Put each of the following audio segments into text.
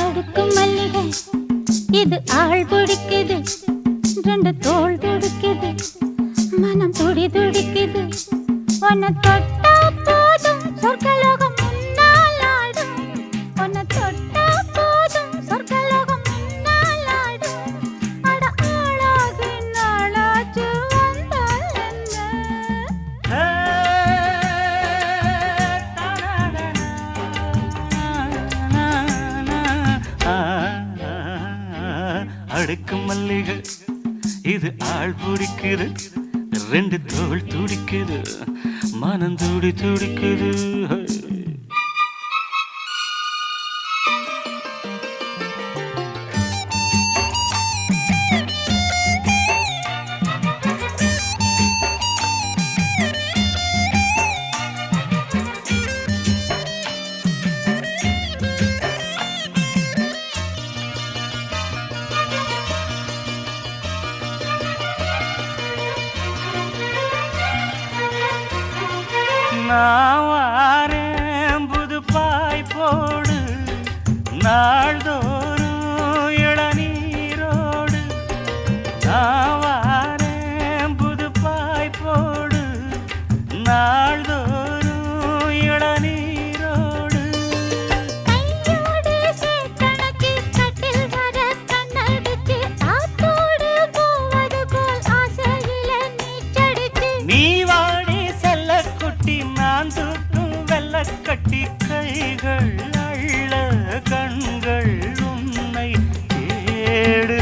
அடுக்கும் மல்லிகை இது ஆள் பிடிக்குது, ரெண்டு தோள் துடிக்குது, மனம் துடி துடிக்குது. உன்னை தொட்டா போதும் சொர்க்கலோகம் முன்னால் ஆடும், உன்னை தொட்டா போதும் சொர்க்கலோகம் முன்னால் ஆடும். அட ஆளாகி நாளாச்சு வந்தால் என்ன? அடுக்கு மல்லிகை இது ஆள் பிடிக்குது, ரெண்டு தோள் துடிக்குது, மனம் துடி துடிக்குது. நான் வாரேன் புது பாய் போடு, நாள்தோறும் இளநீரோடு. நான் வாரேன் புது பாய் போடு, நாள்தோறும் இளநீரோடு. கையோடு சேக்கணக்கு கட்டில் வர கண்ணடிச்சு, ஆத்தோடு போவது போல் ஆசையில நீச்சடிச்சு. நீ வாடி செல்ல குட்டி, நான் தூக்கும் வெள்ள கட்டி. கைகள் அள்ள கண்கள் உன்னை தேடு.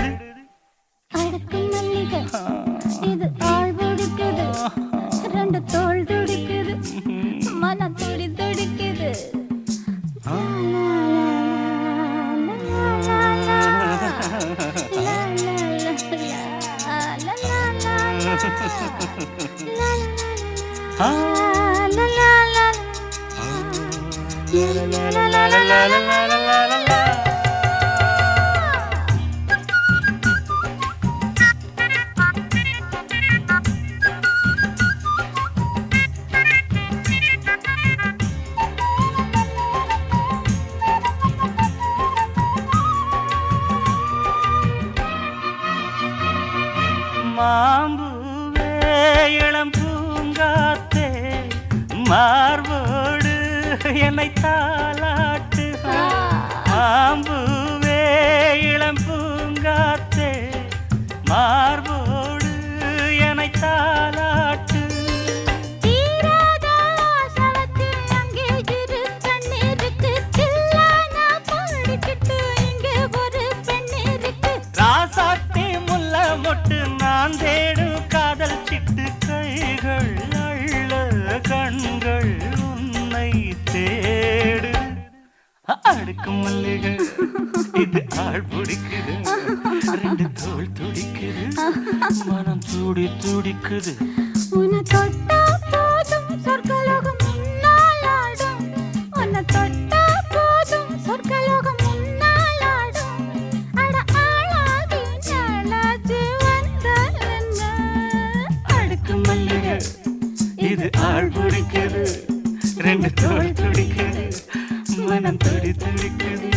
அடுக்கும் மல்லிகை இது ஆள் பிடிக்குது, ரெண்டு தோள் துடிக்குது, மனம் துடி துடிக்குது. மாம்பூவே இளம் பூங்காத்தே, மார்போடு என்னை தாலாட்டு. மாம்பூவே இளம் பூங்காத்தே, மார்போடு என்னை தாலாட்டு. தீராத ஆசவத்தில் அங்கே இரு கண்ணிருக்கு, தில்லான பாடிக்கிட்டு இங்கே ஒரு பெண் இருக்கு. ராசாத்தி முல்ல மொட்டு, நான் தேடும் காதல் சிட்டு. கைகள் அள்ள கண்கள் உன்னை தேடு. அடுக்கு மல்லிகை இது ஆள் பிடிக்குது, ரெண்டு தோள் துடிக்குது, மனம் துடி துடிக்குது. உன்னை தொட்டா போதும் சொர்க்கலோகம் முன்னால் ஆடும், உன்னை தொட்டா போதும் சொர்க்கலோகம் முன்னால் ஆடும். அட ஆளாகி நாளாச்சு வந்தால் என்ன? அடுக்கு மல்லிகை இது ஆள் பிடிக்குது, ரெண்டு தோள் துடிக்குது, மனம் துடி துடிக்குது.